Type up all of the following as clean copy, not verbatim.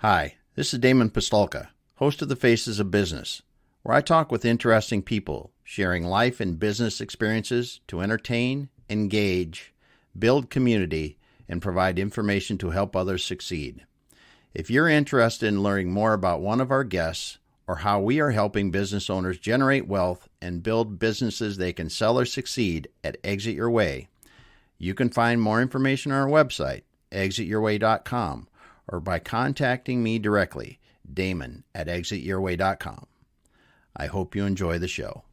Hi, this is Damon Pistulka, host of The Faces of Business, where I talk with interesting people, sharing life and business experiences to entertain, engage, build community, and provide information to help others succeed. If you're interested in learning more about one of our guests or how we are helping business owners generate wealth and build businesses they can sell or succeed at Exit Your Way, you can find more information on our website, exityourway.com, or by contacting me directly, Damon at exityourway.com. I hope you enjoy the show.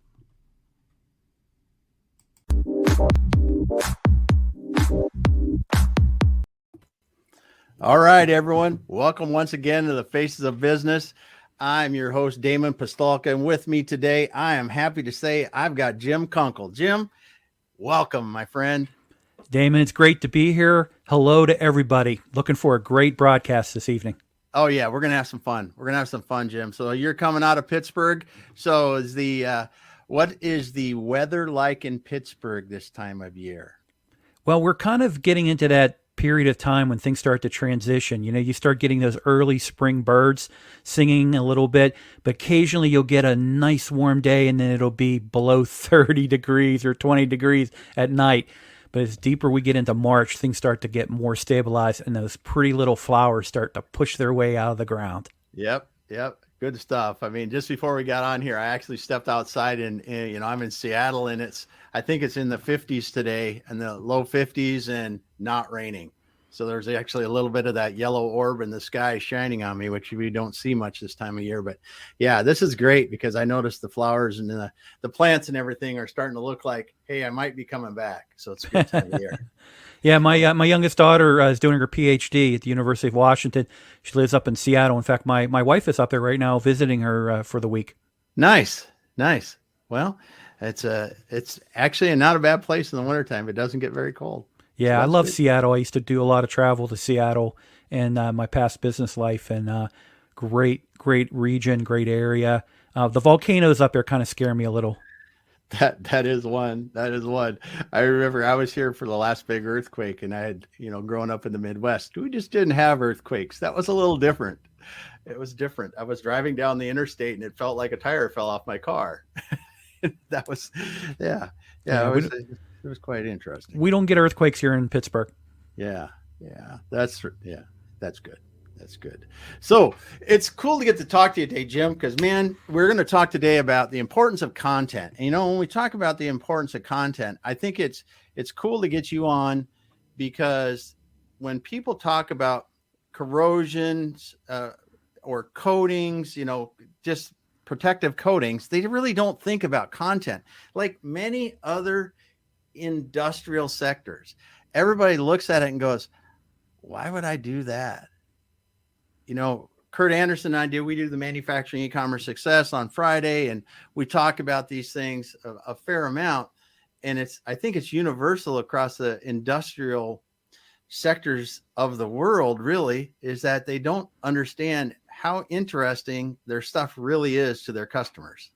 All right, everyone. Welcome once again to the Faces of Business. I'm your host, Damon Pistulka, and with me today, I am happy to say I've got Jim Kunkle. Jim, welcome, my friend. Damon, it's great to be here. Hello to everybody. Looking for a great broadcast this evening. Oh, yeah, we're going to have some fun. We're going to have some fun, Jim. So you're coming out of Pittsburgh. So what is the weather like in Pittsburgh this time of year? Well, we're kind of getting into that period of time when things start to transition. You know, you start getting those early spring birds singing a little bit, but occasionally you'll get a nice warm day and then it'll be below 30 degrees or 20 degrees at night. But as deeper we get into March, things start to get more stabilized and those pretty little flowers start to push their way out of the ground. Yep. Good stuff. I mean, just before we got on here, I actually stepped outside and I'm in Seattle and I think it's in the 50s today and the low 50s and not raining. So there's actually a little bit of that yellow orb in the sky shining on me, which we don't see much this time of year. But yeah, this is great because I noticed the flowers and the plants and everything are starting to look like, hey, I might be coming back. So it's a good time of year. Yeah, my youngest daughter is doing her PhD at the University of Washington. She lives up in Seattle. In fact, my wife is up there right now visiting her for the week. Nice. Well, it's actually not a bad place in the wintertime. It doesn't get very cold. Yeah, So I love good. Seattle. I used to do a lot of travel to Seattle in my past business life, and great region, great area. The volcanoes up there kind of scare me a little. That is one. I remember I was here for the last big earthquake, and I had, growing up in the Midwest, we just didn't have earthquakes. That was a little different. It was different. I was driving down the interstate, and it felt like a tire fell off my car. That was, yeah. It was quite interesting. We don't get earthquakes here in Pittsburgh. Yeah. That's good. So it's cool to get to talk to you today, Jim, because, man, we're going to talk today about the importance of content. And, when we talk about the importance of content, I think it's cool to get you on because when people talk about corrosions or coatings, just protective coatings, they really don't think about content. Like many other industrial sectors, everybody looks at it and goes, why would I do that? Kurt Anderson and we do the manufacturing e-commerce success on Friday, and we talk about these things a fair amount. And I think it's universal across the industrial sectors of the world, really, is that they don't understand how interesting their stuff really is to their customers.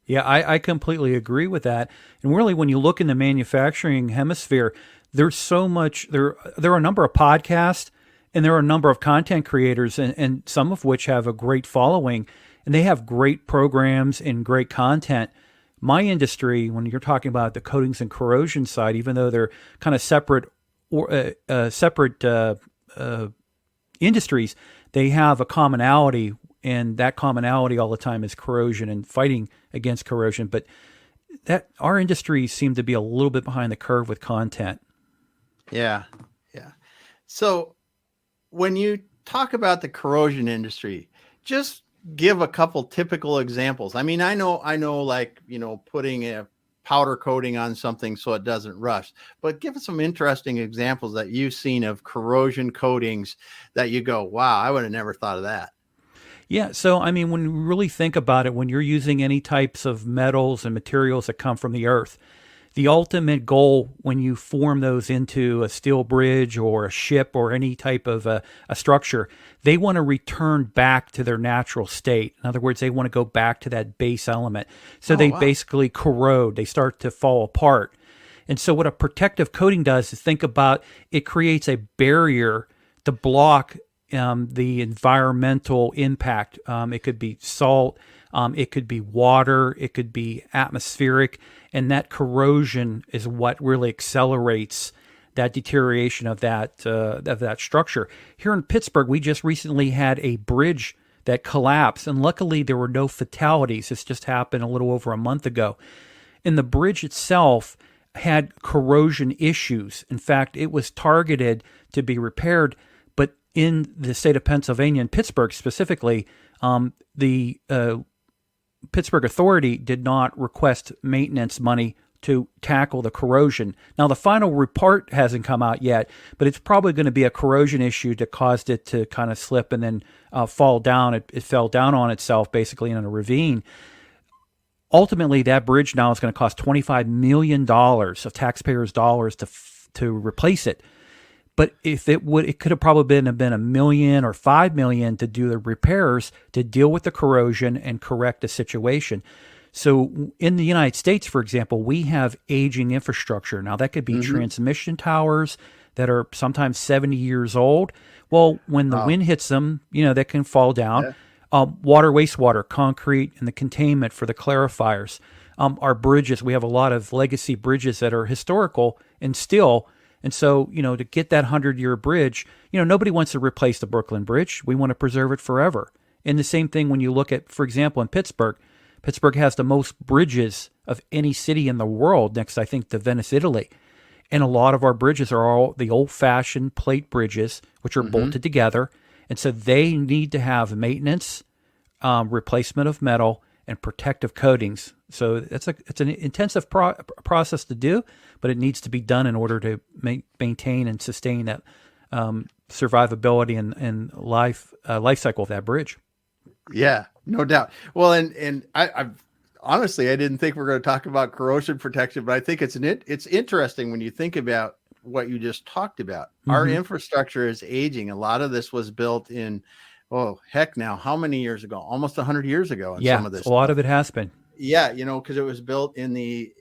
Yeah, I completely agree with that. And really, when you look in the manufacturing hemisphere, there's so much, there are a number of podcasts and there are a number of content creators and some of which have a great following and they have great programs and great content. My industry, when you're talking about the coatings and corrosion side, even though they're kind of separate industries, they have a commonality, and that commonality all the time is corrosion and fighting against corrosion. But that our industry seemed to be a little bit behind the curve with content. Yeah. So when you talk about the corrosion industry, just give a couple typical examples. I mean, I know like, putting a powder coating on something so it doesn't rust, but give us some interesting examples that you've seen of corrosion coatings that you go, wow, I would have never thought of that. Yeah. So, I mean, when you really think about it, when you're using any types of metals and materials that come from the earth, the ultimate goal when you form those into a steel bridge or a ship or any type of a structure, they want to return back to their natural state. In other words, they want to go back to that base element. So basically corrode. They start to fall apart. And so what a protective coating does is think about it creates a barrier to block the environmental impact. It could be salt, it could be water, it could be atmospheric, and that corrosion is what really accelerates that deterioration of that structure. Here in Pittsburgh, we just recently had a bridge that collapsed, and luckily there were no fatalities. This just happened a little over a month ago. And the bridge itself had corrosion issues. In fact, it was targeted to be repaired, but in the state of Pennsylvania, in Pittsburgh specifically, the Pittsburgh Authority did not request maintenance money to tackle the corrosion. Now, the final report hasn't come out yet, but it's probably going to be a corrosion issue that caused it to kind of slip and then fall down. It fell down on itself, basically, in a ravine. Ultimately, that bridge now is going to cost $25 million of taxpayers' dollars to replace it. But if it could have probably been $1 million or $5 million to do the repairs to deal with the corrosion and correct the situation. So in the United States, for example, we have aging infrastructure. Now, that could be transmission towers that are sometimes 70 years old. Well, when the wind hits them, that can fall down. Yeah. Water, wastewater, concrete, and the containment for the clarifiers. Our bridges, we have a lot of legacy bridges that are historical and still. And so, to get that 100-year bridge, nobody wants to replace the Brooklyn Bridge. We want to preserve it forever. And the same thing when you look at, for example, in Pittsburgh. Pittsburgh has the most bridges of any city in the world, next, I think, to Venice, Italy. And a lot of our bridges are all the old-fashioned plate bridges, which are bolted together. And so they need to have maintenance, replacement of metal, and protective coatings. So it's an intensive process to do, but it needs to be done in order to maintain and sustain that survivability and life cycle of that bridge. Yeah, no doubt. Well, and I honestly, I didn't think we were going to talk about corrosion protection, but I think it's interesting when you think about what you just talked about. Our infrastructure is aging. A lot of this was built in, now, how many years ago? Almost 100 years ago. Some of this a lot of it has been. Yeah, because it was built in the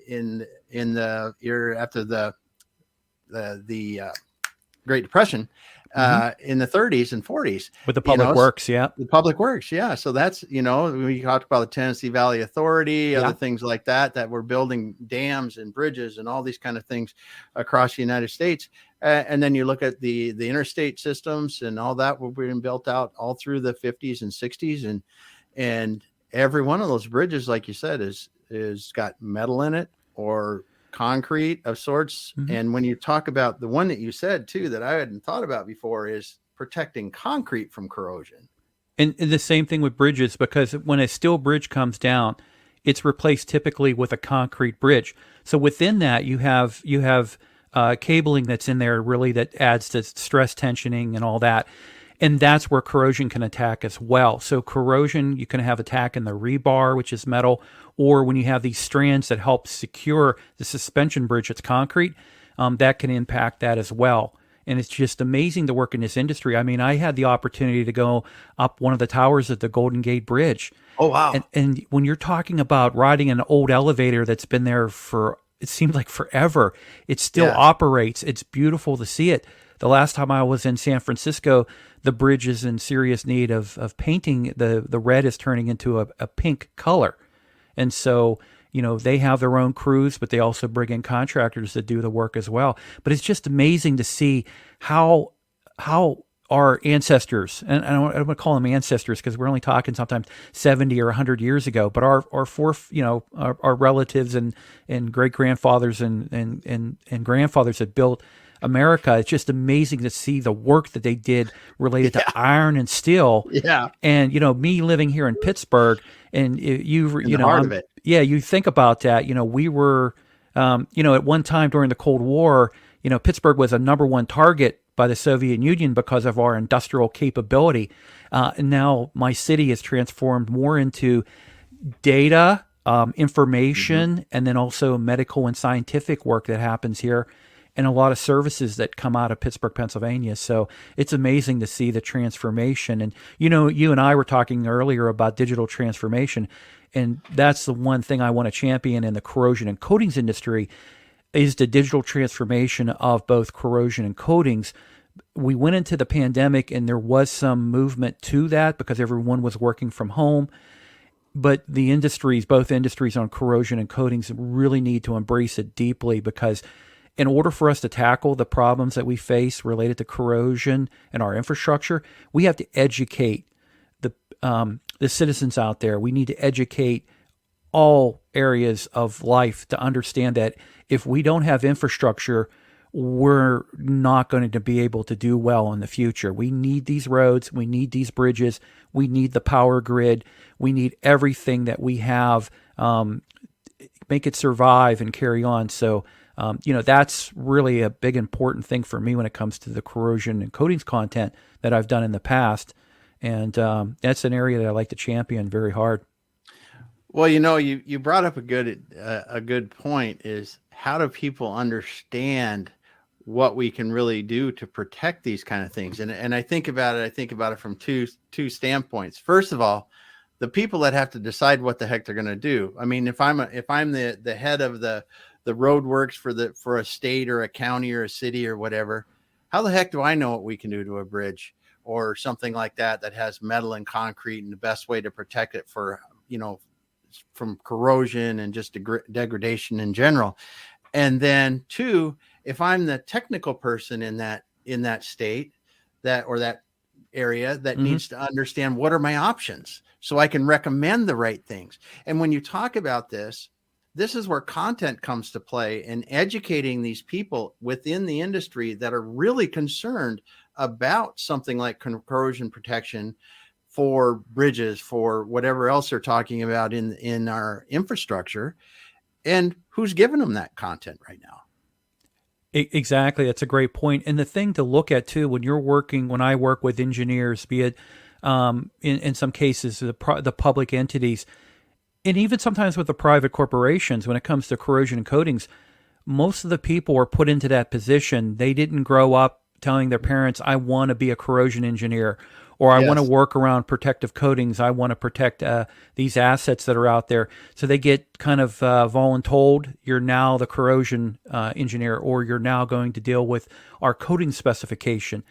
year after the Great Depression. In the 30s and 40s with the public works. The public works. Yeah. So that's, we talked about the Tennessee Valley Authority, other things like that were building dams and bridges and all these kind of things across the United States. And then you look at the interstate systems and all that were being built out all through the 50s and 60s. And every one of those bridges, like you said, is got metal in it or concrete of sorts. And when you talk about the one that you said too, that I hadn't thought about before, is protecting concrete from corrosion. And the same thing with bridges, because when a steel bridge comes down, it's replaced typically with a concrete bridge. So within that, you have cabling that's in there really that adds to stress tensioning and all that. And that's where corrosion can attack as well. So corrosion, you can have attack in the rebar, which is metal, or when you have these strands that help secure the suspension bridge, it's concrete, that can impact that as well. And it's just amazing to work in this industry. I mean, I had the opportunity to go up one of the towers at the Golden Gate Bridge. Oh, wow. And when you're talking about riding an old elevator that's been there for, it seems like forever, it still operates. It's beautiful to see it. The last time I was in San Francisco, the bridge is in serious need of painting. The red is turning into a pink color. And so, they have their own crews, but they also bring in contractors that do the work as well. But it's just amazing to see how our ancestors, and I don't want to call them ancestors because we're only talking sometimes 70 or 100 years ago, but our relatives and great grandfathers and grandfathers that built America. It's just amazing to see the work that they did related to iron and steel. Yeah. And, me living here in Pittsburgh and you think about that, we were, at one time during the Cold War, Pittsburgh was a number one target by the Soviet Union because of our industrial capability. And now my city has transformed more into data, information, and then also medical and scientific work that happens here, and a lot of services that come out of Pittsburgh, Pennsylvania. So it's amazing to see the transformation. And, you and I were talking earlier about digital transformation, and that's the one thing I want to champion in the corrosion and coatings industry is the digital transformation of both corrosion and coatings, We went into the pandemic and there was some movement to that because everyone was working from home. But the industries, both industries on corrosion and coatings, really need to embrace it deeply, because in order for us to tackle the problems that we face related to corrosion and our infrastructure, we have to educate the citizens out there. We need to educate all areas of life to understand that if we don't have infrastructure, we're not going to be able to do well in the future. We need these roads. We need these bridges. We need the power grid. We need everything that we have, make it survive and carry on. So, that's really a big important thing for me when it comes to the corrosion and coatings content that I've done in the past. And that's an area that I like to champion very hard. Well, you brought up a good point, is how do people understand what we can really do to protect these kind of things? And I think about it from two standpoints. First of all, the people that have to decide what the heck they're going to do. I mean, if I'm the head of the road works for a state or a county or a city or whatever, how the heck do I know what we can do to a bridge or something like that has metal and concrete, and the best way to protect it from corrosion and just degradation in general? And then two, if I'm the technical person in that state or that area that needs to understand what are my options so I can recommend the right things. And when you talk about this is where content comes to play, and educating these people within the industry that are really concerned about something like corrosion protection for bridges, for whatever else they're talking about in our infrastructure, and who's giving them that content right now. Exactly. That's a great point. And the thing to look at too, when I work with engineers, be it in some cases, the public entities, and even sometimes with the private corporations, when it comes to corrosion and coatings, most of the people are put into that position. They didn't grow up telling their parents, I want to be a corrosion engineer, or I want to work around protective coatings. I want to protect these assets that are out there. So they get kind of voluntold, you're now the corrosion engineer, or you're now going to deal with our coating specification.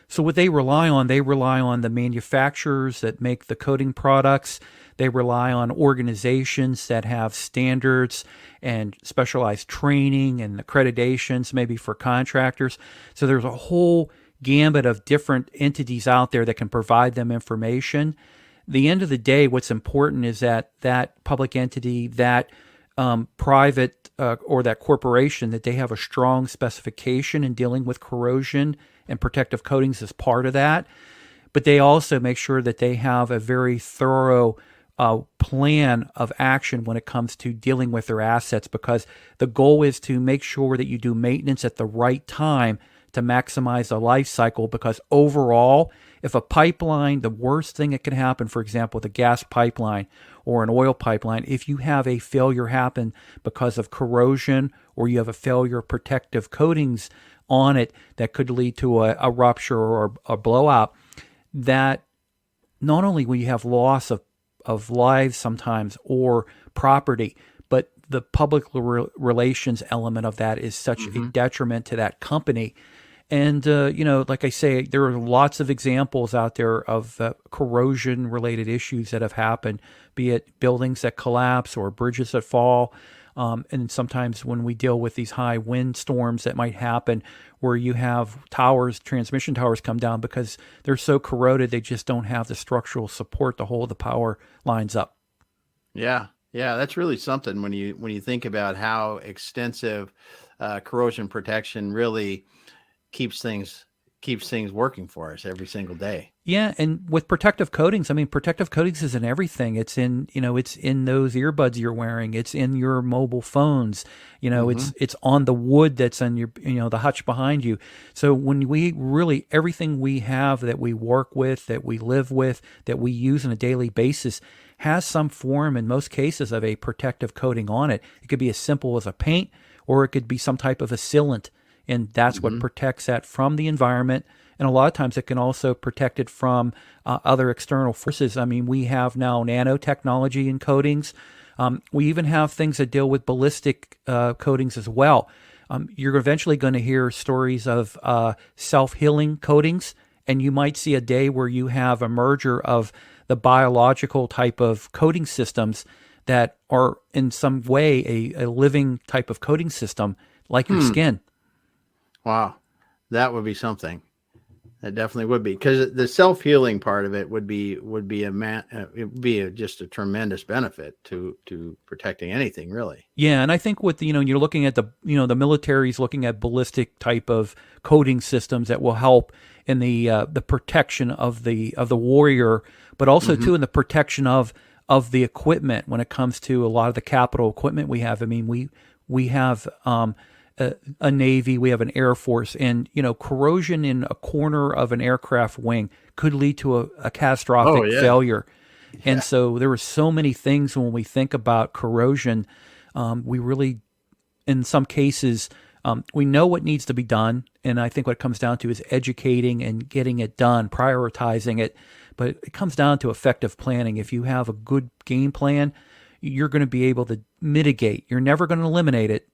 So what they rely on the manufacturers that make the coating products. They rely on organizations that have standards and specialized training and accreditations, maybe for contractors. So there's a whole gambit of different entities out there that can provide them information. The end of the day, what's important is that public entity, that private or that corporation, that they have a strong specification in dealing with corrosion and protective coatings as part of that. But they also make sure that they have a very thorough plan of action when it comes to dealing with their assets, because the goal is to make sure that you do maintenance at the right time to maximize the life cycle. Because overall, if a pipeline, the worst thing that can happen, for example, the gas pipeline or an oil pipeline, if you have a failure happen because of corrosion, or you have a failure of protective coatings on it that could lead to a rupture or a blowout, that not only will you have loss of lives sometimes or property, but the public relations element of that is such a detriment to that company. And, like I say, there are lots of examples out there of corrosion related issues that have happened, be it buildings that collapse or bridges that fall. And sometimes when we deal with these high wind storms that might happen, where you have transmission towers come down because they're so corroded, they just don't have the structural support to hold the power lines up. Yeah, that's really something when you think about how extensive corrosion protection really keeps things working for us every single day. Yeah, and with protective coatings, protective coatings is in everything. It's in, it's in those earbuds you're wearing. It's in your mobile phones. It's on the wood that's on your, the hutch behind you. So when we really, everything we have that we work with, that we live with, that we use on a daily basis has some form, in most cases, of a protective coating on it. It could be as simple as a paint, or it could be some type of a sealant. And that's what protects that from the environment. And a lot of times it can also protect it from other external forces. We have now nanotechnology in coatings. We even have things that deal with ballistic coatings as well. You're eventually going to hear stories of self-healing coatings, and you might see a day where you have a merger of the biological type of coating systems that are in some way a living type of coating system like your skin. Wow. That would be something. That definitely would be, because the self-healing part of it would be just a tremendous benefit to protecting anything, really. Yeah, and I think with you're looking at the military's looking at ballistic type of coating systems that will help in the protection of the warrior, but also too in the protection of the equipment when it comes to a lot of the capital equipment we have. I mean, we have a Navy, we have an Air Force, and corrosion in a corner of an aircraft wing could lead to a catastrophic failure. Yeah. And so there were so many things when we think about corrosion. We really, in some cases, we know what needs to be done, and I think what it comes down to is educating and getting it done, prioritizing it. But it comes down to effective planning. If you have a good game plan, you're going to be able to mitigate. You're never going to eliminate it.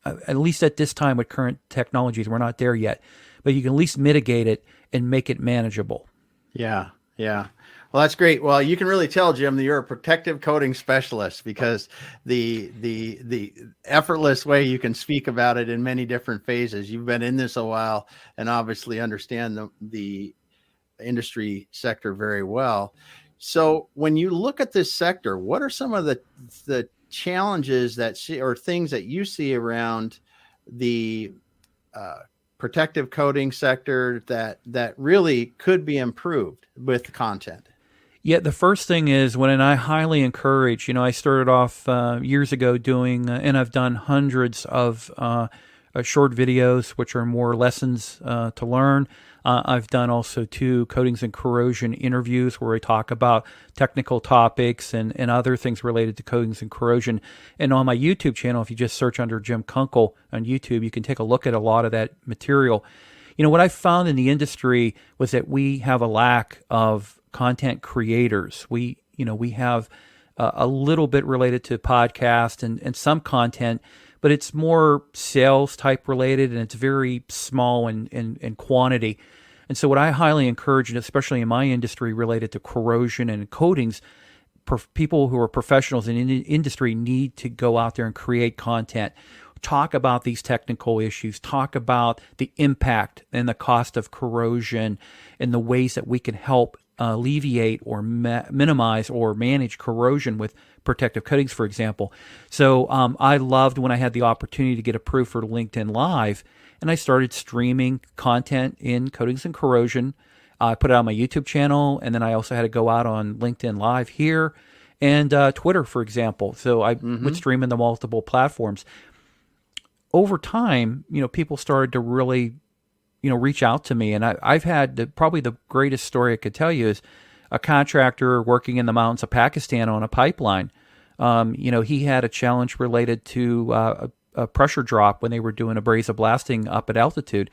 At least at this time with current technologies, we're not there yet, but you can at least mitigate it and make it manageable. Yeah. Well, that's great. Well, you can really tell, Jim, that you're a protective coating specialist, because the effortless way you can speak about it in many different phases. You've been in this a while and obviously understand the industry sector very well. So when you look at this sector, what are some of the challenges or things that you see around the protective coating sector that really could be improved with content? Yeah, the first thing is when I highly encourage, I started off years ago doing, and I've done hundreds of short videos, which are more lessons to learn. I've done also two coatings and corrosion interviews where I talk about technical topics and other things related to coatings and corrosion. And on my YouTube channel, if you just search under Jim Kunkle on YouTube, you can take a look at a lot of that material. What I found in the industry was that we have a lack of content creators. We have a little bit related to podcast and some content, but it's more sales type related, and it's very small in quantity. And so what I highly encourage, and especially in my industry related to corrosion and coatings, people who are professionals in the industry need to go out there and create content, talk about these technical issues, talk about the impact and the cost of corrosion and the ways that we can help alleviate or minimize or manage corrosion with protective coatings, for example. So I loved when I had the opportunity to get approved for LinkedIn Live, and I started streaming content in coatings and corrosion. I put it on my YouTube channel, and then I also had to go out on LinkedIn Live here and Twitter, for example. So I would stream in the multiple platforms. Over time, people started to really reach out to me. And I've had probably the greatest story I could tell you is a contractor working in the mountains of Pakistan on a pipeline. He had a challenge related to a pressure drop when they were doing abrasive blasting up at altitude.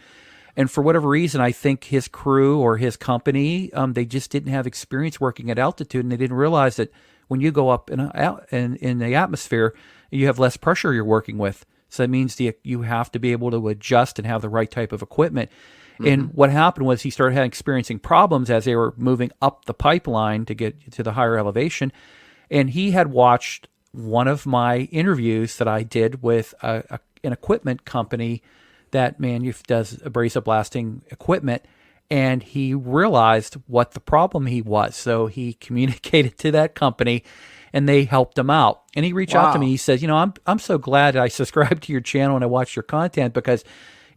And for whatever reason, I think his crew or his company, they just didn't have experience working at altitude, and they didn't realize that when you go up in the atmosphere, you have less pressure you're working with. So that means you have to be able to adjust and have the right type of equipment. And what happened was he started experiencing problems as they were moving up the pipeline to get to the higher elevation. And he had watched one of my interviews that I did with an equipment company that does abrasive blasting equipment. And he realized what the problem was. So he communicated to that company, and they helped him out. And he reached out to me. He says, I'm so glad I subscribed to your channel and I watched your content, because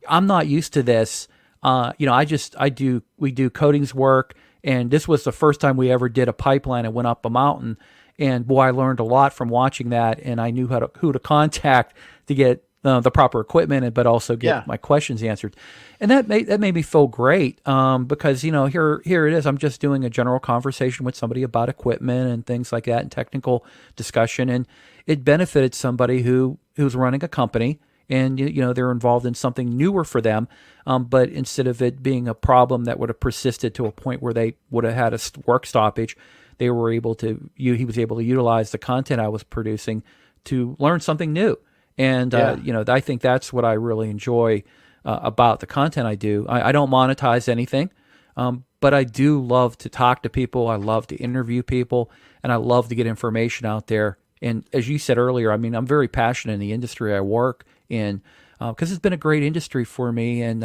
I'm not used to this. We do coatings work, and this was the first time we ever did a pipeline and went up a mountain. And boy, I learned a lot from watching that, and I knew who to contact to get the proper equipment, but also get my questions answered. And that made me feel great, because here it is. I'm just doing a general conversation with somebody about equipment and things like that, and technical discussion, and it benefited somebody who's running a company, and they're involved in something newer for them. But instead of it being a problem that would have persisted to a point where they would have had a work stoppage, he was able to utilize the content I was producing to learn something new. And, I think that's what I really enjoy about the content I do. I don't monetize anything, but I do love to talk to people. I love to interview people, and I love to get information out there. And as you said earlier, I mean, I'm very passionate in the industry I work in because it's been a great industry for me, and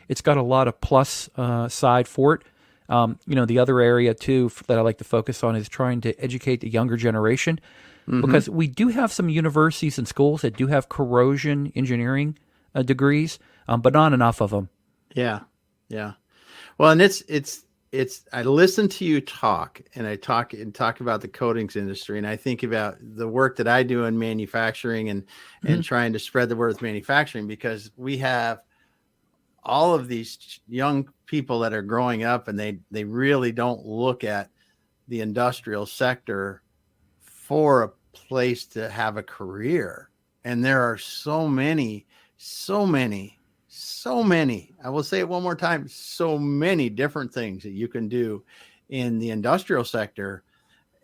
it's got a lot of plus side for it. The other area, too, that I like to focus on is trying to educate the younger generation. Because we do have some universities and schools that do have corrosion engineering degrees, but not enough of them. Yeah, yeah. Well, and it's. I listen to you talk, and I talk about the coatings industry, and I think about the work that I do in manufacturing and trying to spread the word of manufacturing, because we have all of these young people that are growing up, and they really don't look at the industrial sector for a place to have a career. And there are so many, I will say it one more time, so many different things that you can do in the industrial sector,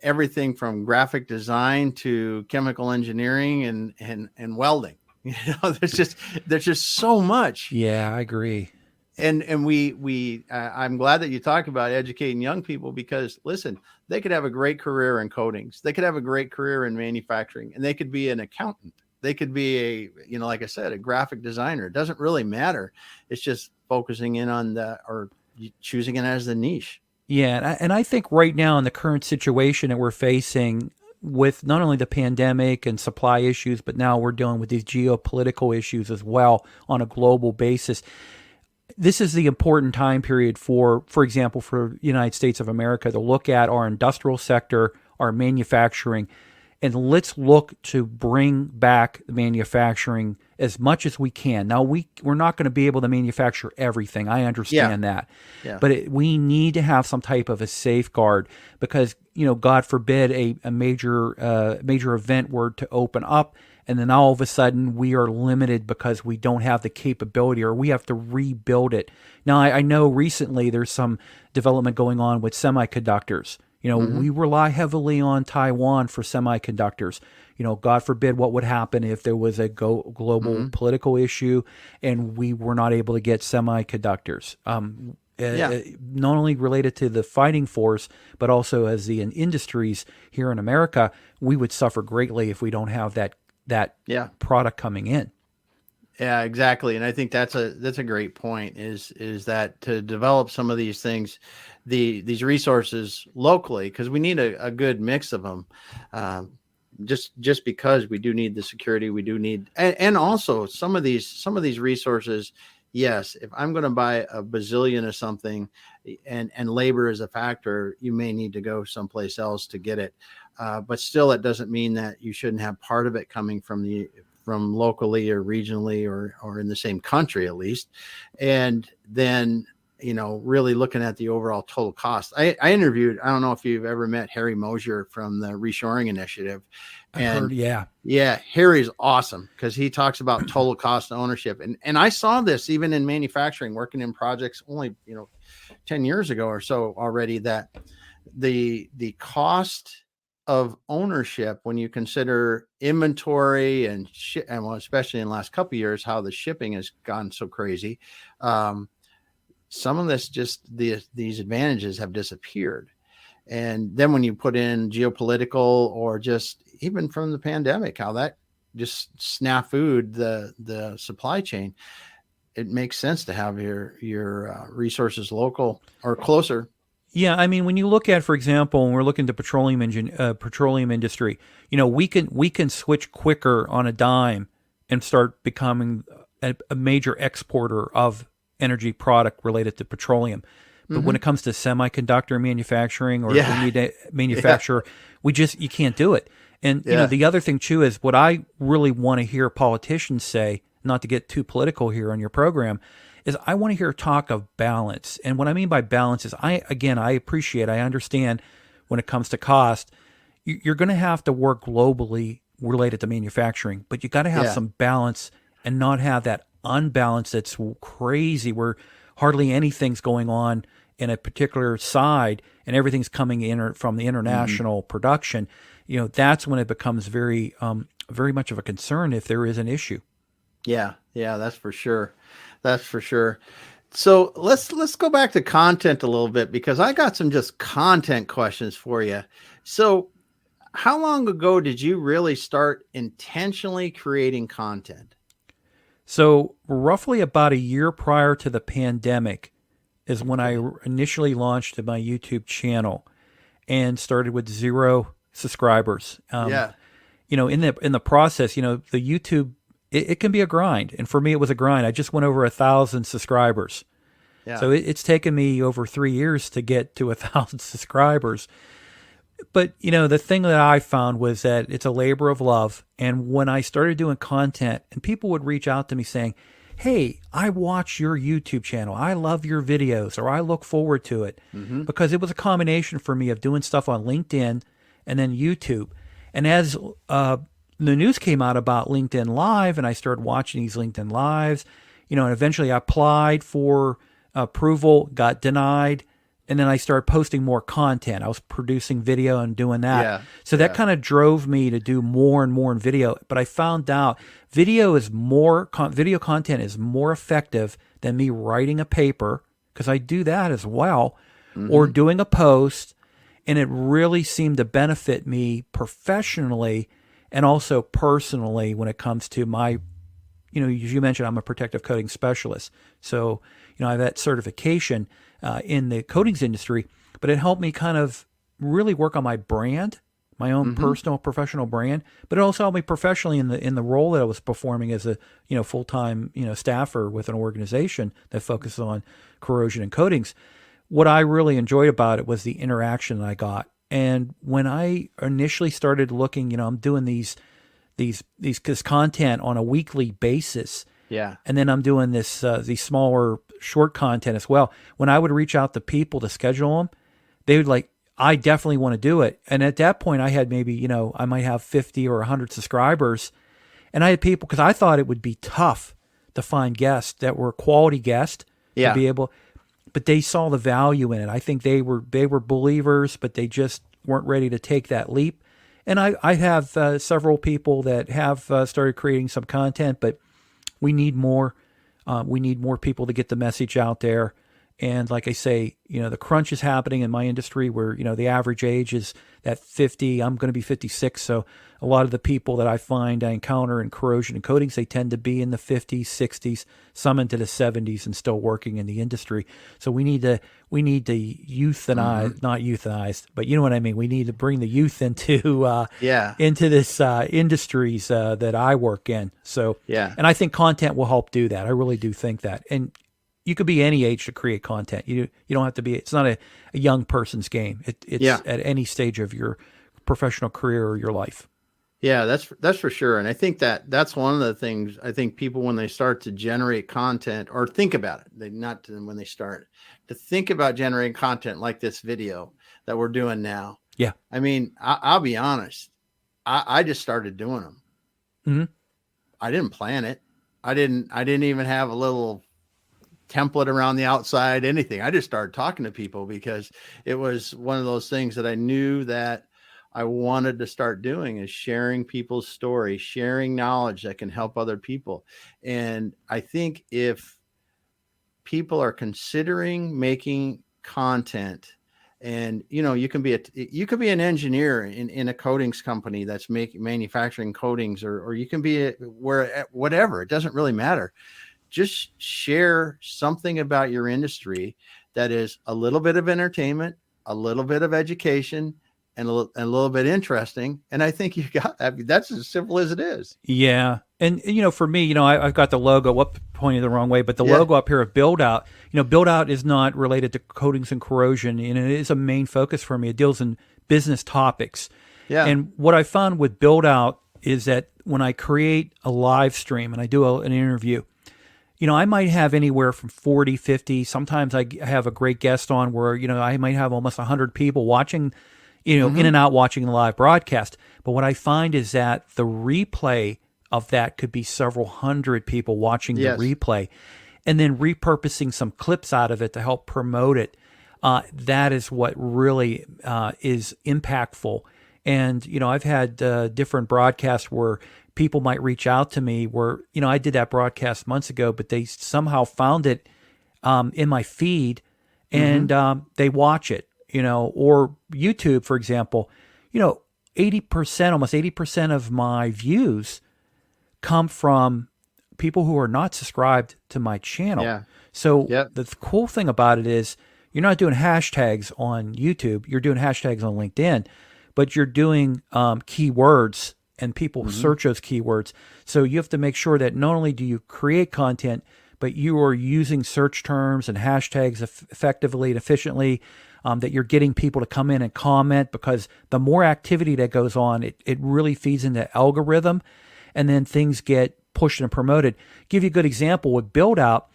everything from graphic design to chemical engineering and welding. There's just so much. Yeah, I agree. And I'm glad that you talk about educating young people, because listen, they could have a great career in coatings. They could have a great career in manufacturing, and they could be an accountant. They could be like I said, a graphic designer. It doesn't really matter. It's just focusing in on or choosing it as the niche. Yeah. And I think right now in the current situation that we're facing with not only the pandemic and supply issues, but now we're dealing with these geopolitical issues as well on a global basis. This is the important time period for example, for the United States of America to look at our industrial sector, our manufacturing, and let's look to bring back the manufacturing as much as we can. Now, we're not going to be able to manufacture everything. I understand that. Yeah. But we need to have some type of a safeguard because, God forbid a major event were to open up, and then all of a sudden we are limited because we don't have the capability, or we have to rebuild it. Now, I know recently there's some development going on with semiconductors. We rely heavily on Taiwan for semiconductors. God forbid what would happen if there was a global political issue and we were not able to get semiconductors. Not only related to the fighting force, but also as the industries here in America, we would suffer greatly if we don't have that product coming in. Yeah, exactly. And I think that's a great point is that to develop some of these things, these resources locally, because we need a good mix of them. Just because we do need the security, we do need, and also some of these resources. Yes, if I'm going to buy a bazillion of something and labor is a factor, you may need to go someplace else to get it. But still, it doesn't mean that you shouldn't have part of it coming from locally or regionally or in the same country at least. And then, really looking at the overall total cost. I interviewed, I don't know if you've ever met Harry Mosier from the Reshoring Initiative. And Harry's awesome because he talks about total cost of ownership. And I saw this even in manufacturing, working in projects only, 10 years ago or so already, that the cost of ownership, when you consider inventory and especially in the last couple of years, how the shipping has gone so crazy. Some of this, these advantages have disappeared. And then when you put in geopolitical or just even from the pandemic, how that just snafu'd the supply chain, it makes sense to have your resources local or closer. Yeah, I mean, when you look at, for example, when we're looking at the petroleum industry, we can switch quicker on a dime and start becoming a major exporter of energy product related to petroleum. But when it comes to semiconductor manufacturing or manufacture, you can't do it. And the other thing too is what I really want to hear politicians say, not to get too political here on your program, is I want to hear talk of balance. And what I mean by balance is I understand when it comes to cost, you're going to have to work globally related to manufacturing, but you got to have some balance and not have that unbalance that's crazy where hardly anything's going on in a particular side and everything's coming in from the international production. That's when it becomes very very much of a concern if there is an issue. Yeah, that's for sure. That's for sure. So let's go back to content a little bit, because I got some just content questions for you. So how long ago did you really start intentionally creating content? So roughly about a year prior to the pandemic is when I initially launched my YouTube channel and started with 0 subscribers. In the process, the YouTube, it can be a grind. And for me, it was a grind. I just went over 1,000 subscribers. Yeah. So it's taken me over 3 years to get to 1,000 subscribers. But, the thing that I found was that it's a labor of love. And when I started doing content, and people would reach out to me saying, hey, I watch your YouTube channel. I love your videos, or I look forward to it. Mm-hmm. Because it was a combination for me of doing stuff on LinkedIn and then YouTube. And as the news came out about LinkedIn Live, and I started watching these LinkedIn Lives, and eventually I applied for approval, got denied. And then I started posting more content. I was producing video and doing that. Yeah, so that kind of drove me to do more and more in video. But I found out video content is more effective than me writing a paper, because I do that as well, or doing a post. And it really seemed to benefit me professionally and also personally when it comes to my, as you mentioned, I'm a protective coating specialist. So, I have that certification in the coatings industry, but it helped me kind of really work on my brand, my own personal professional brand, but it also helped me professionally in the role that I was performing as a, full-time, staffer with an organization that focuses on corrosion and coatings. What I really enjoyed about it was the interaction that I got. And when I initially started looking, I'm doing these content on a weekly basis. Yeah. And then I'm doing these smaller short content as well. When I would reach out to people to schedule them, they would I definitely want to do it. And at that point I had maybe, I might have 50 or 100 subscribers. And I had people, because I thought it would be tough to find guests that were quality guests to be able, but they saw the value in it. I think they were believers, but they just weren't ready to take that leap. And I have several people that have started creating some content, but we need more. We need more people to get the message out there. And like I say, the crunch is happening in my industry where, the average age is at 50. I'm going to be 56. So a lot of the people that I encounter in corrosion and coatings, they tend to be in the 50s, 60s, some into the 70s and still working in the industry. So we need to euthanize, not euthanize, but you know what I mean? We need to bring the youth into this industries that I work in. So, and I think content will help do that. I really do think that. And you could be any age to create content. You don't have to be. It's not a young person's game. It's at any stage of your professional career or your life. Yeah, that's for sure. And I think that's one of the things. I think people, when they start to generate content or think about it, when they start to think about generating content like this video that we're doing now. Yeah. I mean, I'll be honest. I just started doing them. Mm-hmm. I didn't plan it. I didn't even have a little template around the outside, anything. I just started talking to people because it was one of those things that I knew that I wanted to start doing, is sharing people's stories, sharing knowledge that can help other people. And I think if people are considering making content, and you can be an engineer in a coatings company that's manufacturing coatings, or you can be whatever, it doesn't really matter. Just share something about your industry that is a little bit of entertainment, a little bit of education, and a little bit interesting. And I think that's as simple as it is. Yeah. And, for me, I've got the logo up pointed the wrong way, but the logo up here of Build Out, Build Out is not related to coatings and corrosion. And it is a main focus for me. It deals in business topics. Yeah. And what I found with Build Out is that when I create a live stream and I do an interview, I might have anywhere from 40, 50. Sometimes I have a great guest on where, I might have almost 100 people watching, in and out watching the live broadcast. But what I find is that the replay of that could be several hundred people watching the replay, and then repurposing some clips out of it to help promote it. That is what really is impactful. And, I've had different broadcasts where people might reach out to me where, I did that broadcast months ago, but they somehow found it in my feed and they watch it, or YouTube, for example, 80%, almost 80% of my views come from people who are not subscribed to my channel. Yeah. So Yep. the cool thing about it is you're not doing hashtags on YouTube. You're doing hashtags on LinkedIn, but you're doing keywords and people search those keywords. So you have to make sure that not only do you create content, but you are using search terms and hashtags effectively and efficiently, that you're getting people to come in and comment, because the more activity that goes on, it really feeds into algorithm, and then things get pushed and promoted. Give you a good example with Build Out.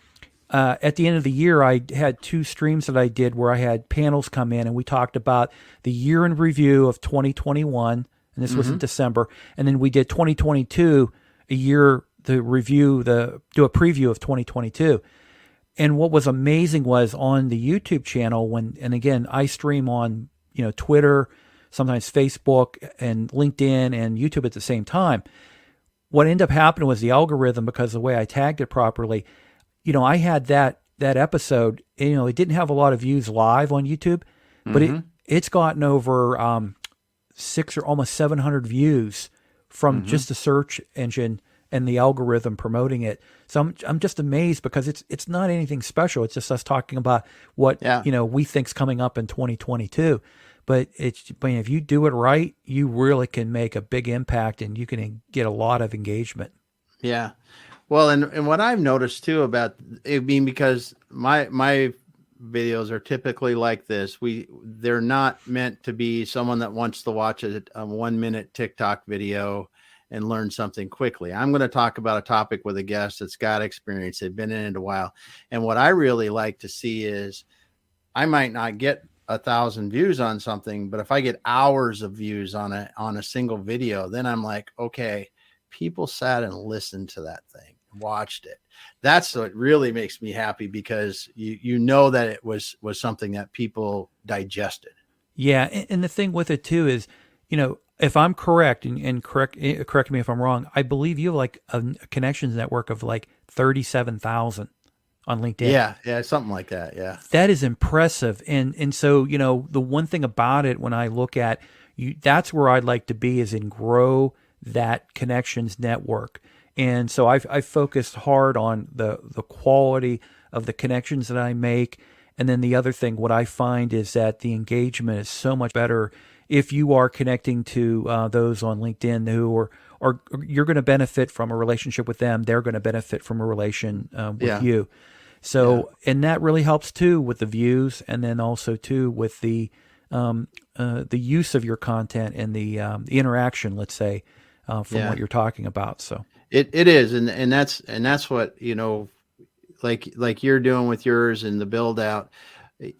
At the end of the year, I had 2 streams that I did where I had panels come in and we talked about the year in review of 2021, and this was in December, and then we did 2022, a year, do a preview of 2022. And what was amazing was on the YouTube channel, and again, I stream on, Twitter, sometimes Facebook and LinkedIn and YouTube at the same time. What ended up happening was the algorithm, because of the way I tagged it properly, I had that episode, it didn't have a lot of views live on YouTube, but it's gotten over 600 or almost 700 views from just the search engine and the algorithm promoting it. So I'm just amazed, because it's not anything special. It's just us talking about what we think's coming up in 2022. But if you do it right, you really can make a big impact, and you can get a lot of engagement. Yeah. Well, and what I've noticed too about it, because my videos are typically like this. They're not meant to be someone that wants to watch a 1-minute TikTok video and learn something quickly. I'm going to talk about a topic with a guest that's got experience. They've been in it a while. And what I really like to see is, I might not get 1,000 views on something, but if I get hours of views on a single video, then I'm like, okay, people sat and listened to that thing, watched it. That's what really makes me happy, because you know that it was something that people digested. Yeah. And the thing with it too is, if I'm correct, and correct me if I'm wrong, I believe you have like a connections network of like 37,000 on LinkedIn. Yeah, something like that. Yeah. That is impressive. And so, the one thing about it, when I look at you, that's where I'd like to be, is in grow that connections network. And so I've focused hard on the quality of the connections that I make. And then the other thing, what I find is that the engagement is so much better if you are connecting to those on LinkedIn who are you're going to benefit from a relationship with them. They're going to benefit from a relation with you. So, and that really helps too with the views, and then also too with the use of your content and the interaction, let's say, from what you're talking about. So it is, and that's what like you're doing with yours and the build out.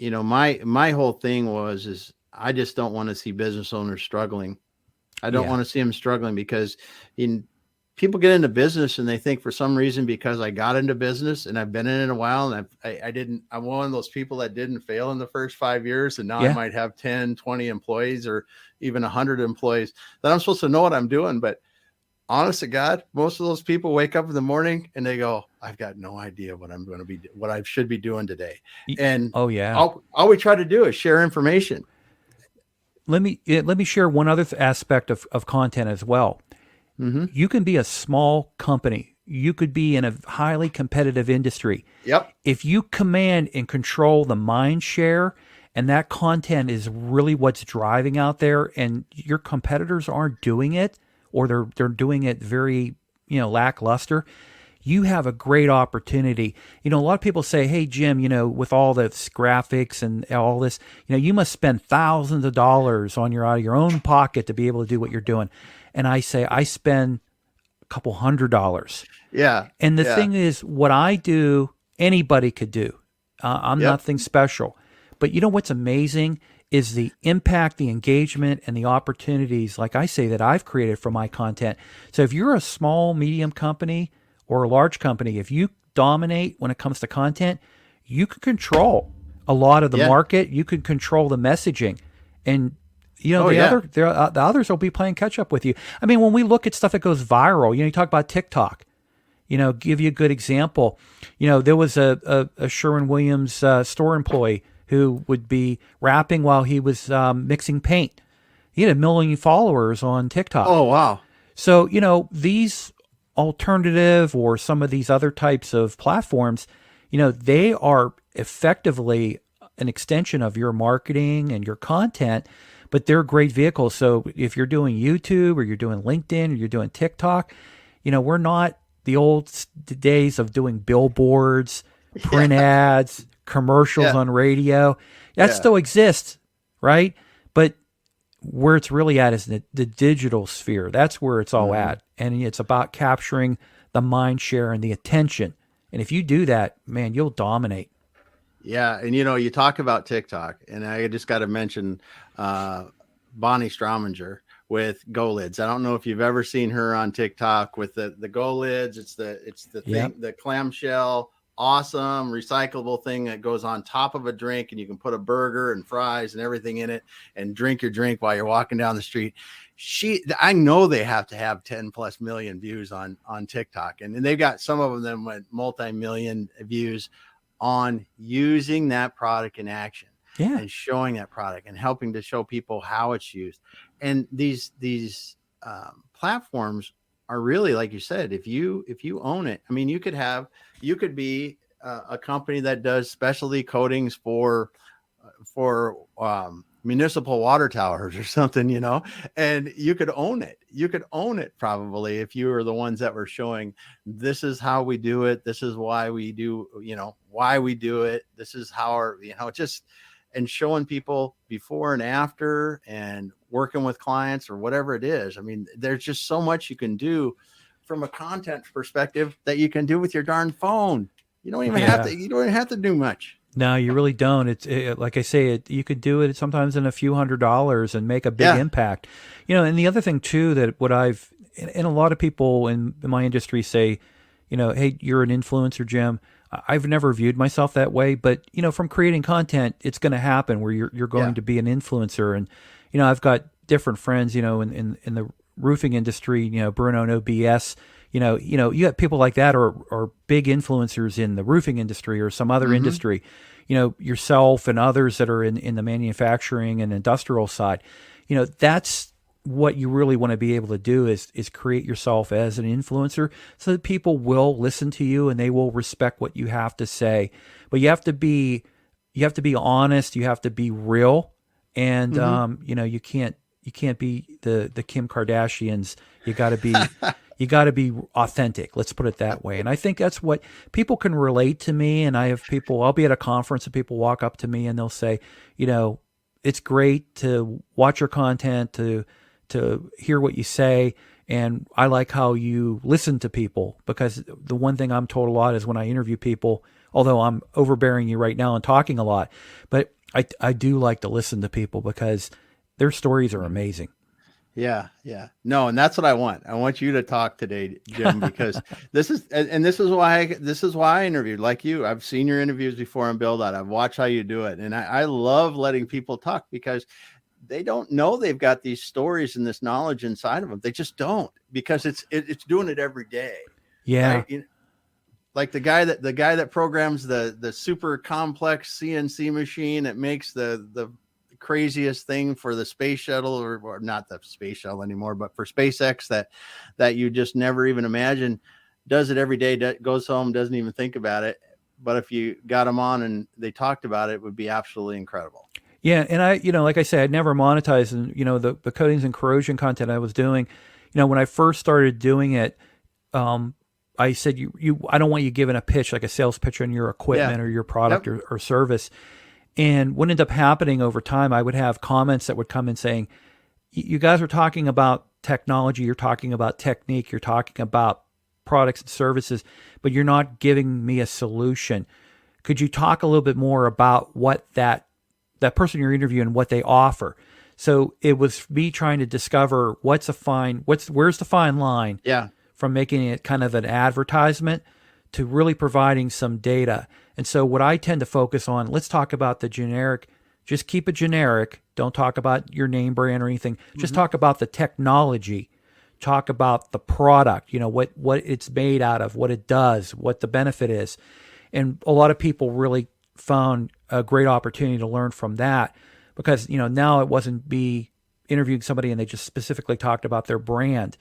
My whole thing is I just don't want to see business owners struggling. I don't want to see them struggling, because people get into business and they think for some reason, because I got into business and I've been in it a while, and I'm one of those people that didn't fail in the first 5 years. And now I might have 10, 20 employees or even 100 employees, that I'm supposed to know what I'm doing. But honest to God, most of those people wake up in the morning and they go, I've got no idea what I should be doing today. And all we try to do is share information. Let me share one other aspect of content as well. You can be a small company. You could be in a highly competitive industry. Yep. If you command and control the mind share, and that content is really what's driving out there, and your competitors aren't doing it, or they're doing it very, lackluster, you have a great opportunity. A lot of people say, hey, Jim, with all this graphics and all this, you must spend thousands of dollars out of your own pocket to be able to do what you're doing. And I say, I spend a couple $100. Yeah. And the thing is, what I do, anybody could do. I'm nothing special. But what's amazing is the impact, the engagement, and the opportunities, like I say, that I've created from my content. So if you're a small, medium company or a large company, if you dominate when it comes to content, you can control a lot of the market. You can control the messaging. And the others will be playing catch up with you. I mean, when we look at stuff that goes viral, you talk about TikTok. Give you a good example. There was a Sherwin-Williams store employee who would be rapping while he was mixing paint. He had 1 million followers on TikTok. Oh, wow. So, these alternative or some of these other types of platforms, they are effectively an extension of your marketing and your content, but they're great vehicles. So if you're doing YouTube or you're doing LinkedIn or you're doing TikTok, we're not the old days of doing billboards, print ads, commercials on radio. That still exists, right? But where it's really at is the digital sphere. That's where it's all at. And it's about capturing the mind share and the attention. And if you do that, man, you'll dominate. Yeah. And, you talk about TikTok, and I just got to mention Bonnie Strominger with Go Lids. I don't know if you've ever seen her on TikTok with the Go Lids. It's the thing, the clamshell, awesome recyclable thing that goes on top of a drink, and you can put a burger and fries and everything in it and drink your drink while you're walking down the street. I know they have to have 10+ million views on TikTok, and they've got some of them with multi-million views on using that product in action. And showing that product and helping to show people how it's used. And these platforms are really, like you said, if you own it, I mean, you could be a company that does specialty coatings for municipal water towers or something, and you could own it. You could own it probably if you were the ones that were showing, this is how we do it. This is why we do, why we do it. This is how and showing people before and after and working with clients or whatever it is. I mean, there's just so much you can do from a content perspective that you can do with your darn phone. You don't even have to do much. No, you really don't. It's like I say, you could do it sometimes in a few $100s and make a big impact. And the other thing too, that and a lot of people in my industry say, hey, you're an influencer, Jim. I've never viewed myself that way, but from creating content, it's going to happen where you're going to be an influencer. And I've got different friends, in the roofing industry, Bruno, no BS. You got people like that or big influencers in the roofing industry or some other industry. Yourself and others that are in the manufacturing and industrial side. That's what you really want to be able to do is create yourself as an influencer so that people will listen to you and they will respect what you have to say. But you have to be honest, you have to be real, and you can't be the Kim Kardashians. You got to be authentic. Let's put it that way. And I think that's what people can relate to me. And I'll be at a conference and people walk up to me and they'll say, it's great to watch your content, to hear what you say. And I like how you listen to people, because the one thing I'm told a lot is when I interview people, although I'm overbearing you right now and talking a lot, but I do like to listen to people because their stories are amazing. Yeah. No, and that's what I want. I want you to talk today, Jim, because this is why I interviewed like you. I've seen your interviews before on Build Out. I've watched how you do it. And I love letting people talk because they don't know they've got these stories and this knowledge inside of them. They just don't, because it's doing it every day. Yeah. Right? Like the guy that programs the super complex CNC machine that makes the craziest thing for the space shuttle, or not the space shuttle anymore, but for SpaceX that you just never even imagine, does it every day, goes home, doesn't even think about it. But if you got them on and they talked about it, it would be absolutely incredible. Yeah. And I, like I said, I'd never monetized, and, the coatings and corrosion content I was doing, when I first started doing it, I said, I don't want you giving a pitch, like a sales pitch on your equipment or your product or service. And what ended up happening over time, I would have comments that would come in saying, you guys are talking about technology, you're talking about technique, you're talking about products and services, but you're not giving me a solution. Could you talk a little bit more about what that person you're interviewing, what they offer? So it was me trying to discover where's the fine line from making it kind of an advertisement to really providing some data. And so what I tend to focus on, let's talk about the generic, just keep it generic, Don't talk about your name brand or anything. Just talk about the technology. Talk about the product, what it's made out of, what it does, what the benefit is. And a lot of people really found a great opportunity to learn from that because, now it wasn't me interviewing somebody and they just specifically talked about their brand.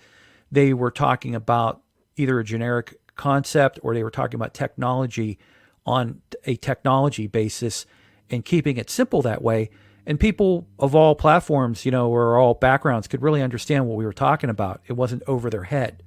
They were talking about either a generic concept or they were talking about technology on a technology basis and keeping it simple that way. And people of all platforms, or all backgrounds could really understand what we were talking about. It wasn't over their head.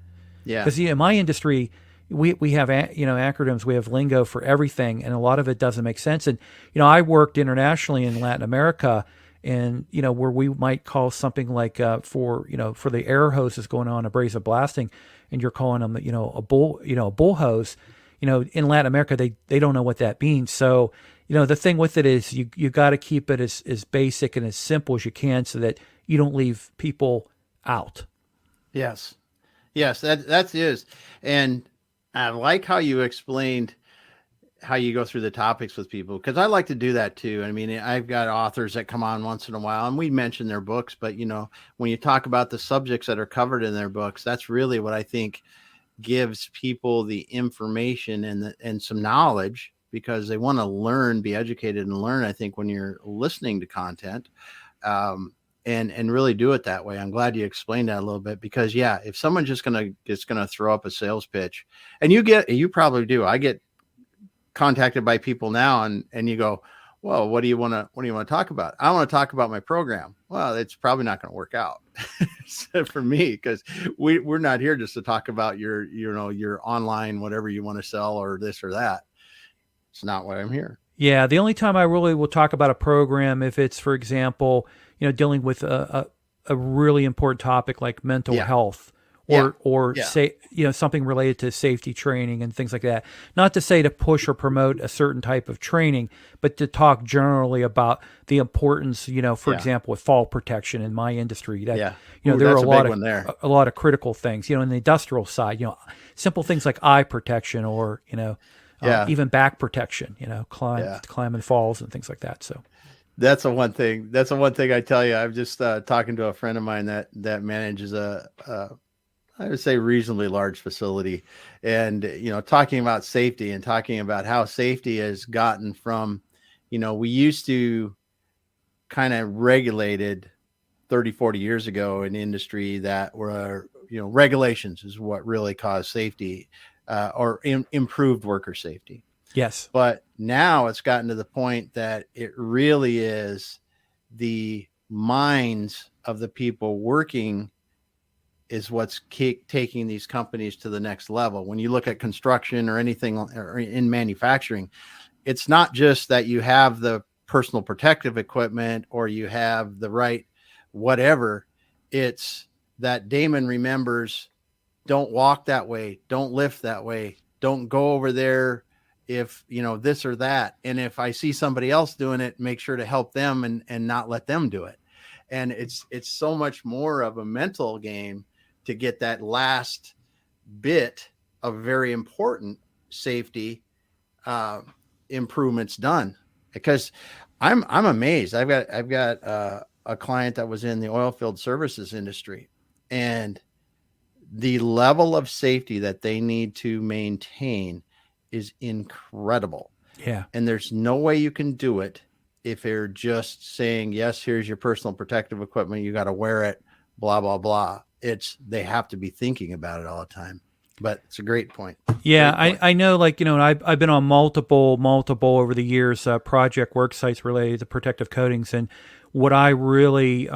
Yeah. Because in my industry, we have, acronyms, we have lingo for everything, and a lot of it doesn't make sense. And, I worked internationally in Latin America and, where we might call something like for the air hoses going on abrasive blasting, and you're calling them, a bull hose, in Latin America, they don't know what that means. So, the thing with it is you got to keep it as basic and as simple as you can so that you don't leave people out. Yes. Yes, that is. And I like how you explained how you go through the topics with people, because I like to do that too. I mean, I've got authors that come on once in a while and we mention their books, but when you talk about the subjects that are covered in their books, that's really what I think gives people the information and some knowledge, because they want to learn, be educated and learn, I think, when you're listening to content, and really do it that way. I'm glad you explained that a little bit, because if someone's just going to throw up a sales pitch, and you probably do, I get contacted by people now and you go, well, what do you want to talk about? I want to talk about my program. Well, it's probably not going to work out for me, because we're not here just to talk about your online, whatever you want to sell or this or that. It's not why I'm here. Yeah. The only time I really will talk about a program, if it's, for example, dealing with a really important topic like mental health or say, something related to safety training and things like that. Not to say to push or promote a certain type of training, but to talk generally about the importance, for example, with fall protection in my industry, that, there are a lot of critical things, in the industrial side, simple things like eye protection or, even back protection, climbing falls and things like that. So that's the one thing I tell you. I'm just talking to a friend of mine that manages I would say reasonably large facility, and, talking about safety and talking about how safety has gotten from, we used to kind of regulated 30, 40 years ago in industry that were, regulations is what really caused safety, or improved worker safety. Yes. But now it's gotten to the point that it really is the minds of the people working is what's taking these companies to the next level. When you look at construction or anything or in manufacturing, it's not just that you have the personal protective equipment or you have the right whatever. It's that Damon remembers, don't walk that way, don't lift that way, don't go over there if this or that. And if I see somebody else doing it, make sure to help them and not let them do it. And it's so much more of a mental game to get that last bit of very important safety improvements done. Because I'm amazed. I've got a client that was in the oil field services industry, and the level of safety that they need to maintain is incredible. Yeah. And there's no way you can do it if they're just saying, yes, here's your personal protective equipment, you got to wear it, blah, blah, blah. They have to be thinking about it all the time. But it's a great point. Yeah, great point. I know, I've been on multiple over the years, project work sites related to protective coatings. And what I really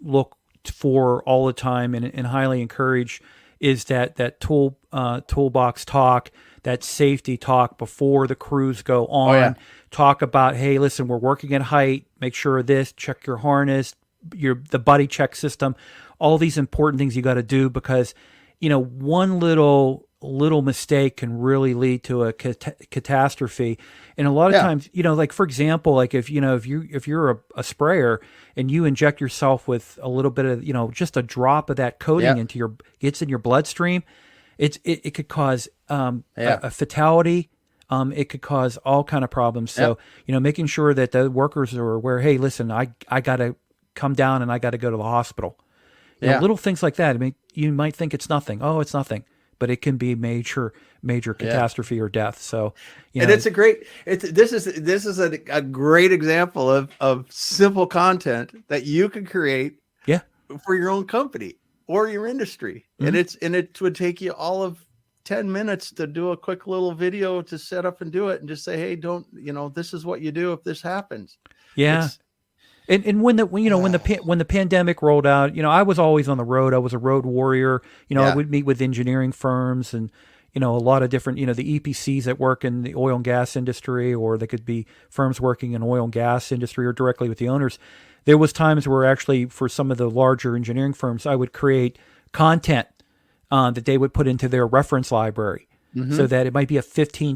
look for all the time and highly encourage is that toolbox talk, that safety talk before the crews go on. Oh, yeah. Talk about, hey, listen, we're working at height. Make sure of this. Check your harness, the buddy check system. All these important things you got to do, because one little mistake can really lead to a catastrophe. And a lot of times, like, for example, like if you're a sprayer and you inject yourself with a little bit of, just a drop of that coating gets in your bloodstream, it could cause a fatality. It could cause all kind of problems. So, making sure that the workers are aware, hey, listen, I got to come down and I got to go to the hospital. You know, Yeah. little things like that. I mean, you might think it's nothing. Oh, it's nothing, but it can be major catastrophe or death. So, And it's a great, this is a great example of simple content that you can create yeah. for your own company or your industry. And it would take you all of 10 minutes to do a quick little video to set up and do it and just say, hey, this is what you do if this happens. Yeah. And when the pandemic rolled out, I was always on the road. I was a road warrior. I would meet with engineering firms and, a lot of different, the EPCs that work in the oil and gas industry, or they could be firms working in oil and gas industry or directly with the owners. There was times where actually for some of the larger engineering firms, I would create content that they would put into their reference library so that it might be a 15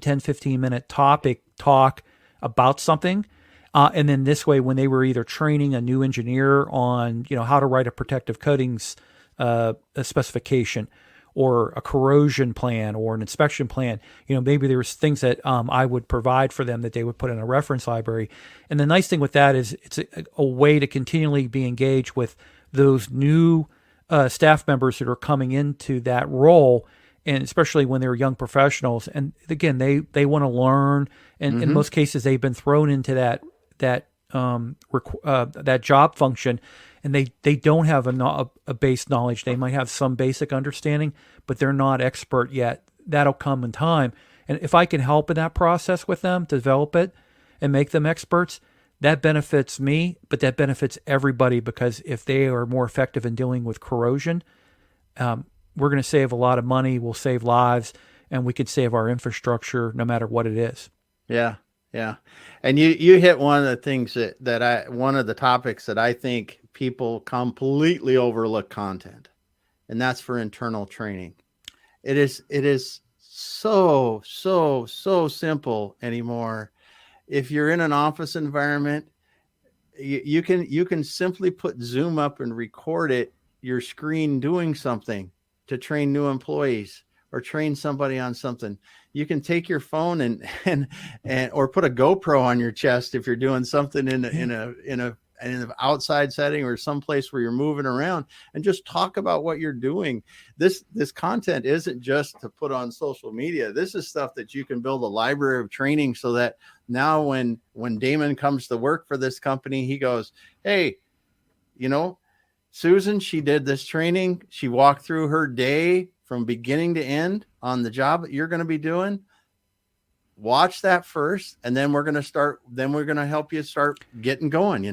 minute topic talk about something. And then this way, when they were either training a new engineer on, how to write a protective coatings a specification or a corrosion plan or an inspection plan, maybe there's things that I would provide for them that they would put in a reference library. And the nice thing with that is it's a way to continually be engaged with those new staff members that are coming into that role, and especially when they're young professionals. And again, they want to learn, and in most cases, they've been thrown into that job function, and they don't have a base knowledge. They might have some basic understanding, but they're not expert yet. That'll come in time. And if I can help in that process with them, develop it and make them experts, that benefits me, but that benefits everybody, because if they are more effective in dealing with corrosion, we're going to save a lot of money. We'll save lives, and we could save our infrastructure no matter what it is. Yeah. Yeah. And you hit one of the things one of the topics that I think people completely overlook content, and that's for internal training. It is so simple anymore. If you're in an office environment, you can simply put Zoom up and record your screen doing something to train new employees or train somebody on something. You can take your phone and or put a GoPro on your chest if you're doing something in an outside setting or someplace where you're moving around, and just talk about what you're doing. This content isn't just to put on social media. This is stuff that you can build a library of training, so that now when Damon comes to work for this company, he goes, hey, Susan, she did this training. She walked through her day from beginning to end on the job that you're going to be doing. Watch that first, and then we're going to help you start getting going,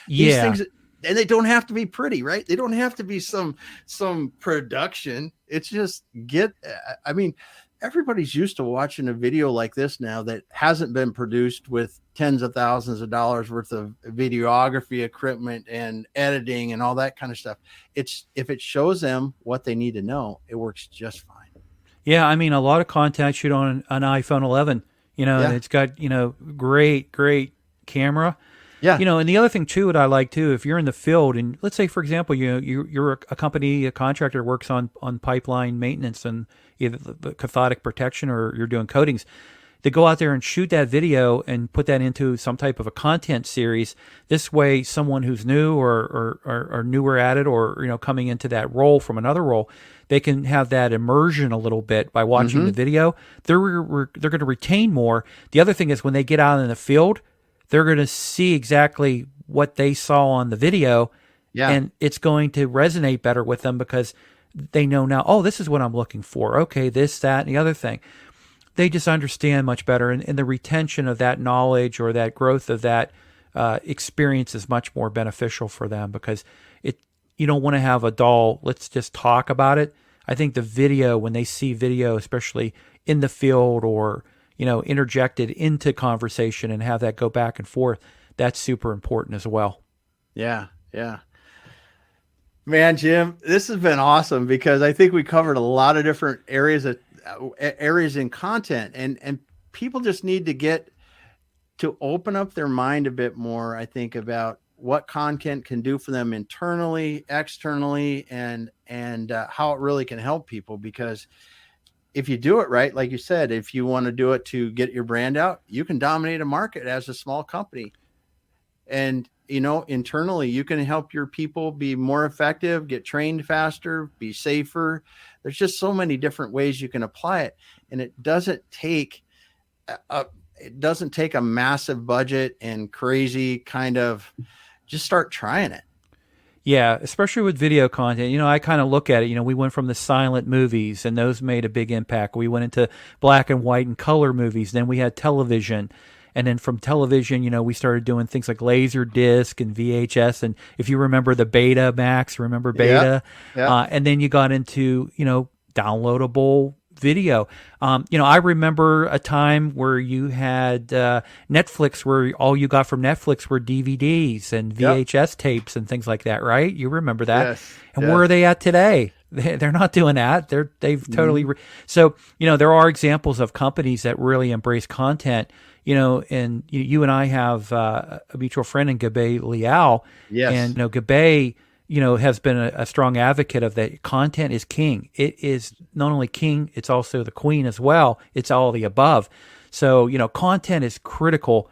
These things, and they don't have to be pretty, right? They don't have to be some production. It's just everybody's used to watching a video like this now that hasn't been produced with tens of thousands of dollars worth of videography equipment and editing and all that kind of stuff. If it shows them what they need to know, it works just fine. Yeah. I mean, a lot of content shoot on an iPhone 11, and it's got, great camera. Yeah. And the other thing too, what I like too, if you're in the field and let's say, for example, you're a company, a contractor works on pipeline maintenance and either the cathodic protection or you're doing coatings, to go out there and shoot that video and put that into some type of a content series. This way, someone who's new or newer at it, or, coming into that role from another role, they can have that immersion a little bit by watching the video. They're going to retain more. The other thing is when they get out in the field, they're going to see exactly what they saw on the video, and it's going to resonate better with them because they know now, oh, this is what I'm looking for. Okay, this, that, and the other thing. They just understand much better, and the retention of that knowledge or that growth of that experience is much more beneficial for them, because you don't want to have a dull, let's just talk about it. I think the video, when they see video, especially in the field or interjected into conversation and have that go back and forth, that's super important as well. Yeah. Man, Jim, this has been awesome, because I think we covered a lot of different areas in content, and people just need to get to open up their mind a bit more, I think, about what content can do for them internally, externally, and how it really can help people. Because if you do it right, like you said, if you want to do it to get your brand out, you can dominate a market as a small company. And internally, you can help your people be more effective, get trained faster, be safer. There's just so many different ways you can apply it. And it doesn't take a massive budget and crazy kind of, just start trying it. Yeah, especially with video content. I kind of look at it, we went from the silent movies and those made a big impact. We went into black and white and color movies. Then we had television. And then from television, we started doing things like Laserdisc and VHS. And if you remember the Beta, Max, remember Beta? Yeah. And then you got into, downloadable video. I remember a time where you had Netflix, where all you got from Netflix were DVDs and VHS tapes and things like that, right? You remember that? Yes. And where are they at today? They're not doing that. They've totally. So, there are examples of companies that really embrace content. And you and I have a mutual friend in Gabe Liao. Yes. And, Gabe, has been a strong advocate of that. Content is king. It is not only king, it's also the queen as well. It's all the above. So, content is critical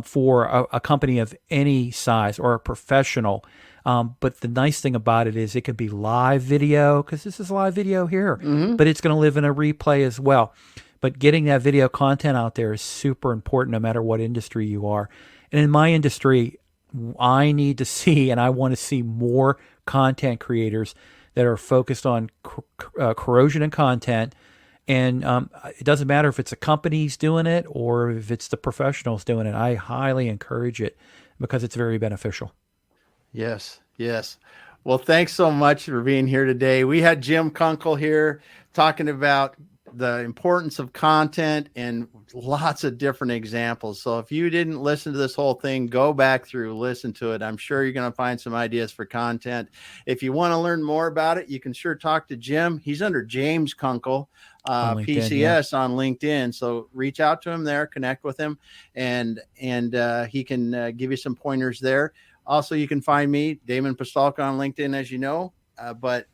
for a company of any size or a professional. But the nice thing about it is it can be live video, because this is live video here, but it's going to live in a replay as well. But getting that video content out there is super important no matter what industry you are. And in my industry, I need to see, and I want to see more content creators that are focused on corrosion and content. And it doesn't matter if it's the companies doing it or if it's the professionals doing it. I highly encourage it because it's very beneficial. Yes. Well, thanks so much for being here today. We had Jim Kunkle here talking about the importance of content and lots of different examples. So if you didn't listen to this whole thing, go back through, listen to it. I'm sure you're going to find some ideas for content. If you want to learn more about it, you can sure talk to Jim. He's under James Kunkle, PCS on LinkedIn. So reach out to him there, connect with him, and he can give you some pointers there. Also, you can find me, Damon Pistulka, on LinkedIn, as you know. But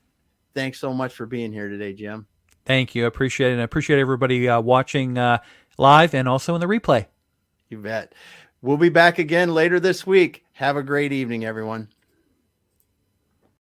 thanks so much for being here today, Jim. Thank you. I appreciate it. And I appreciate everybody watching live and also in the replay. You bet. We'll be back again later this week. Have a great evening, everyone.